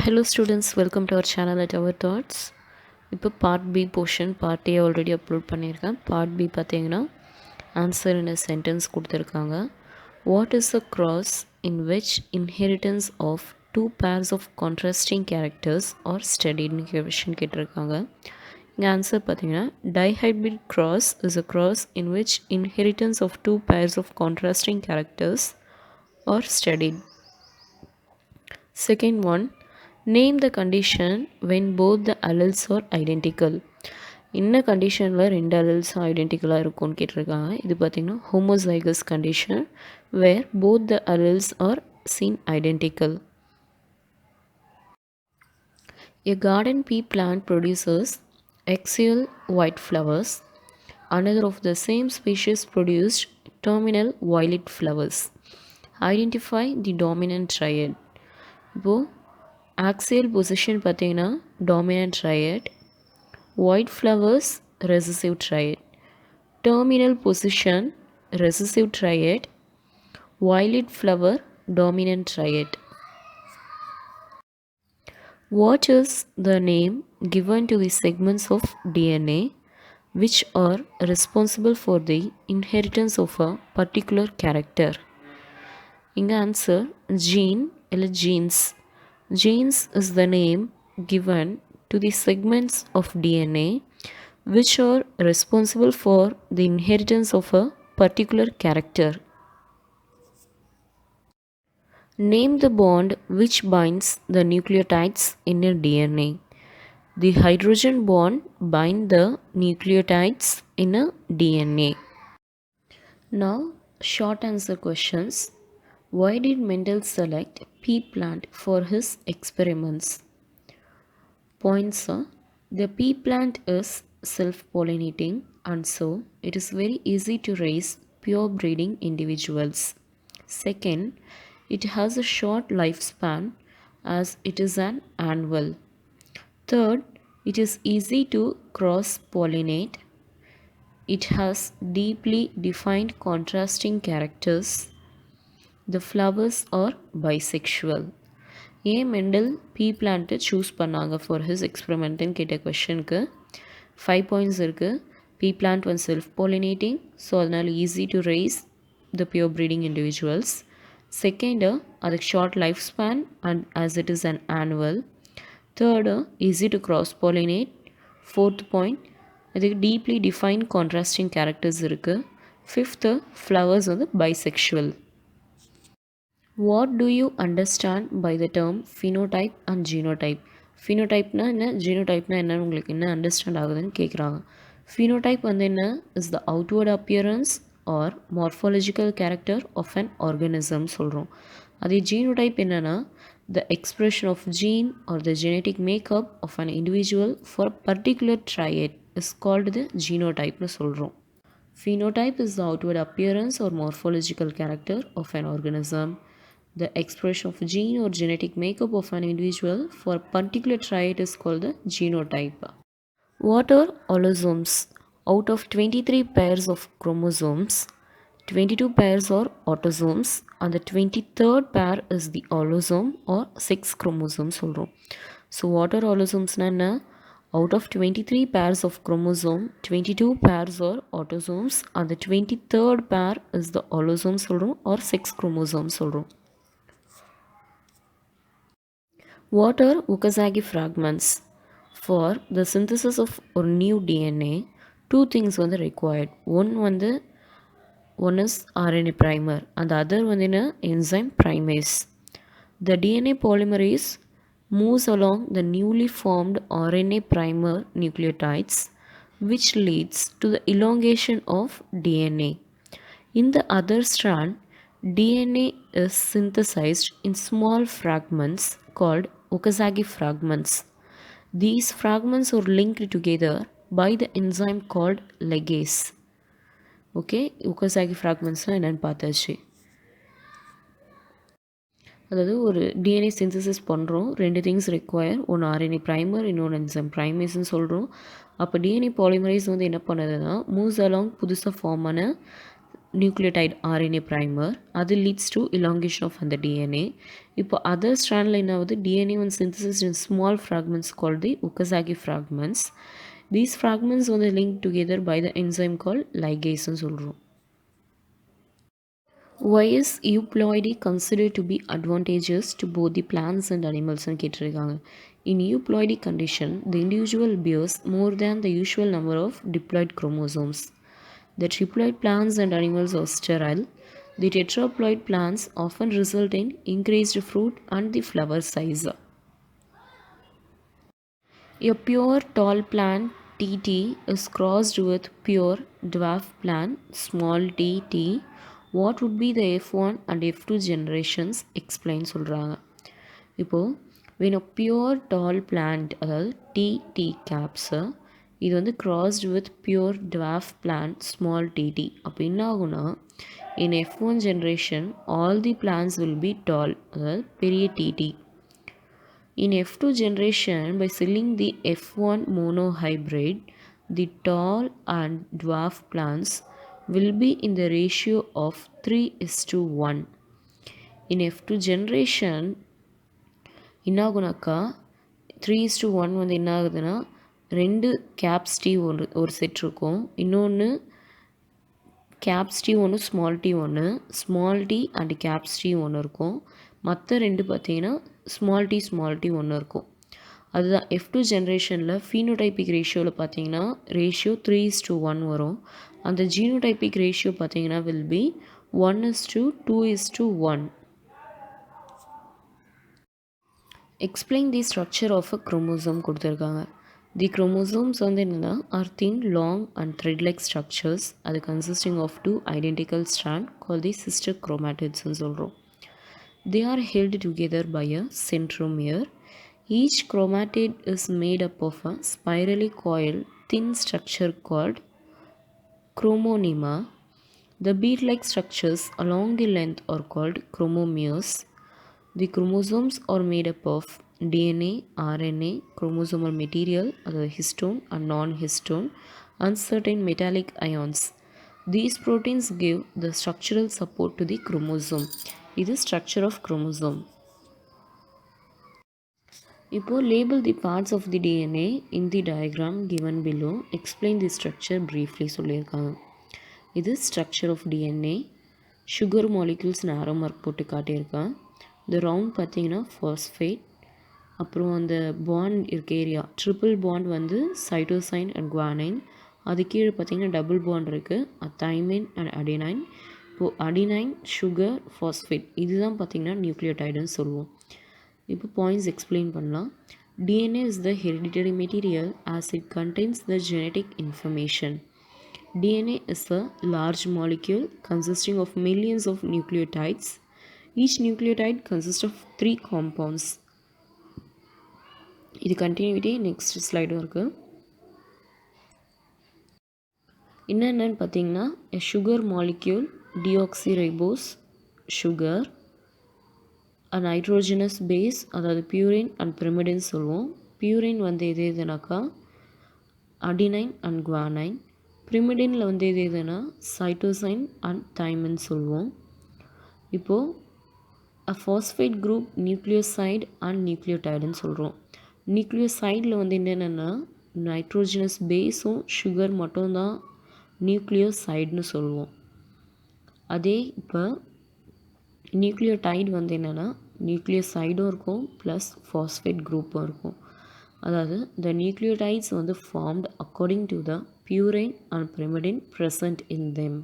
Hello students, welcome to our channel at our thoughts. இப்போ part B portion part A already upload பண்ணியிருக்கேன். Part B பார்த்தீங்கன்னா answer in a sentence கொடுத்துருக்காங்க. What is a cross in which inheritance of two pairs of contrasting characters or studiedனு question கேட்டிருக்காங்க. இங்கே answer பார்த்தீங்கன்னா dihybrid cross is a cross in which inheritance of two pairs of contrasting characters are studied. Second one, name the condition when both the alleles are identical. என்ன கண்டிஷனில் ரெண்டு அலல்ஸும் ஐடென்டிக்கலாக இருக்கும்னு கேட்டிருக்காங்க. இது பார்த்திங்கன்னா homozygous condition where both the alleles are seen identical. A garden pea plant produces axial white flowers. Another of the same species produced terminal violet flowers. Identify the dominant triad. இப்போது axial position பார்த்தீங்கன்னா dominant triad, white flowers recessive triad, terminal position recessive triad, violet flower dominant triad. What is the name given to the segments of DNA which are responsible for the inheritance of a particular character? இங்கே answer gene இல்லை jeans. Genes is the name given to the segments of DNA which are responsible for the inheritance of a particular character. Name the bond which binds the nucleotides in a DNA. The hydrogen bond binds the nucleotides in a DNA. Now, short answer questions. Why did Mendel select pea plant for his experiments? Points are, the pea plant is self-pollinating and so it is very easy to raise pure breeding individuals. Second, it has a short lifespan as it is an annual. Third, it is easy to cross-pollinate. It has deeply defined contrasting characters. The flowers are bisexual. ஏன் Mendel pea plant choose பண்ணாங்க for his எக்ஸ்பெரிமெண்ட்டுன்னு கேட்ட கொஷனுக்கு 5 points இருக்குது. Pea plant one self pollinating, so அதனால் easy to raise the pure breeding individuals. Second, அதுக்கு short life span and as it is an annual. Third, easy to cross pollinate. Fourth point, இதுக்கு deeply define contrasting characters இருக்குது. Fifth, flowers வந்து bisexual. What do you understand by the term phenotype and genotype? Phenotype-na என்ன, genotype-na என்னன்னு உங்களுக்கு என்ன understand ஆகுதுன்னு கேட்குறாங்க. Phenotype வந்து என்ன is the outward appearance or morphological character of an organism சொல்கிறோம். அதே genotype என்னன்னா the expression of gene or the genetic makeup of an individual for a particular trait is called the genotype-னு சொல்கிறோம். Phenotype is the outward appearance or morphological character of an organism. The expression of gene or genetic makeup of an individual for a particular trait is called the genotype. What are allosomes? Out of 23 pairs of chromosomes, 22 pairs are autosomes and the 23rd pair is the allosome or 6 chromosomes. So what are allosomes? Out of 23 pairs of chromosome, 22 pairs are autosomes and the 23rd pair is the allosome or 6 chromosomes. What are Okazaki fragments? For the synthesis of a new DNA, two things are required. One is RNA primer and the other one is enzyme primase. The DNA polymerase moves along the newly formed RNA primer nucleotides, which leads to the elongation of DNA. In the other strand, DNA is synthesized in small fragments called Okazaki fragments. These fragments are linked together by the enzyme called ligase. Okay, Okazaki fragments என்னன்னு பார்த்தாச்சு. அதாவது ஒரு DNA synthesis பண்ணுறோம், ரெண்டு things require, ஒன்று RNA primer, இன்னொன்று enzyme ப்ரைமேஸ்ன்னு சொல்கிறோம். அப்போ டிஎன்ஏ பாலிமரைஸ் வந்து என்ன பண்ணுதுன்னா மூவ்ஸ் அலாங் புதுசாக ஃபார்ம் ஆன நியூக்ளியோடைட் RNA primer. அது leads to elongation of அந்த DNA. இப்போ other strandல என்ன ஆகுது, DNA வந்து synthesized in small fragments called the Okazaki fragments. These fragments வந்து linked together by the enzyme called ligase ன்னு சொல்கிறோம். Why is euploidy considered to be advantageous to both the plants and animals ன்னு கேட்டிருக்காங்க. In euploidy condition, the individual bears more than the usual number of diploid chromosomes. The triploid plants and animals are sterile. The tetraploid plants often result in increased fruit and the flower size. A pure tall plant TT is crossed with pure dwarf plant small tt. What would be the F1 and F2 generations? Explain சொல்கிறாங்க. இப்போது when a pure tall plant அதாவது TT caps இது வந்து crossed with pure dwarf plant small tt. அப்போ என்ன ஆகுனா in F1 generation all the plants will be tall அதாவது பெரிய TT. In F2 generation, by selling the F1 monohybrid, the tall and dwarf plants will be in the ratio of 3:1. In F2 generation, என்னாகுனாக்கா 3:1 வந்து என்ன ஆகுதுன்னா 2 caps T ஒரு set இருக்கும், இன்னொன்று caps T ஒன்று small t ஒன்று, small t and caps T ஒன்று இருக்கும், மற்ற ரெண்டு பார்த்தீங்கன்னா ஸ்மால் டி ஒன்று இருக்கும். அதுதான் F2 ஜென்ரேஷனில் ஃபீனோடைபிக் ரேஷியோவில் பார்த்தீங்கன்னா ரேஷியோ 3:1 வரும். அந்த ஜீனோடைபிக் ரேஷியோ பார்த்தீங்கன்னா will be 1:2:1. Explain the structure of a chromosome கொடுத்துருக்காங்க. தி குரோமோசோம்ஸ் வந்து என்னென்னா are thin long and thread like structures. அது consisting of 2 identical strand call the sister குரோமேட்டிட்ஸ்ன்னு சொல்கிறோம். They are held together by a centromere. Each chromatid is made up of a spirally coiled thin structure called chromonema. The bead-like structures along the length are called chromomeres. The chromosomes are made up of DNA, RNA, chromosomal material, histone and non-histone, and certain metallic ions. These proteins give the structural support to the chromosome. இது structure of chromosome. இப்போ label the parts of the DNA in the diagram given below. Explain the structure briefly சொல்லியிருக்காங்க. இது structure of DNA. sugar molecules arrow mark போட்டு காட்டியிருக்கான். இந்த round பார்த்தீங்கன்னா phosphate. அப்புறம் அந்த bond இருக்க ஏரியா ட்ரிபிள் பாண்ட் வந்து சைட்டோசைன் அண்ட் குவானைன். அது கீழே பார்த்தீங்கன்னா டபுள் பாண்ட் இருக்குது தைமைன் அண்ட் அடினைன். இப்போது அடினைன் சுகர் ஃபாஸ்ஃபேட் இதுதான் பார்த்திங்கன்னா நியூக்ளியோடைடுன்னு சொல்லுவோம். இப்போ பாயிண்ட்ஸ் எக்ஸ்பிளைன் பண்ணலாம். DNA is the hereditary material as it contains the genetic information. DNA is a large molecule consisting of millions of nucleotides. Each nucleotide consists of 3 compounds. இது continuity next ஸ்லைடும் இருக்குது. என்னென்னு பார்த்தீங்கன்னா sugar molecule deoxyribose sugar, nitrogenous base அதாவது purine and pyrimidine சொல்லுவோம். Purine வந்து எதுனாக்கா adenine and guanine. பிரிமிடினில் வந்து எதுனா சைட்டோசைன் அண்ட் தைமின் சொல்லுவோம். இப்போது ஃபாஸ்ஃபேட் குரூப் நியூக்ளியோசைடு அண்ட் நியூக்ளியோடைடுன்னு சொல்கிறோம். நியூக்ளியோசைடில் வந்து என்னென்னா நைட்ரோஜனஸ் பேஸும் சுகர் மட்டும்தான் நியூக்ளியோசைடுன்னு சொல்லுவோம். அதே இப்போ நியூக்ளியோடைடு வந்து என்னென்னா நியூக்ளியோசைடும் இருக்கும் ப்ளஸ் ஃபாஸ்ஃபேட் குரூப்பும் இருக்கும். அதாவது the nucleotides வந்து formed according to the purine and pyrimidine present in them.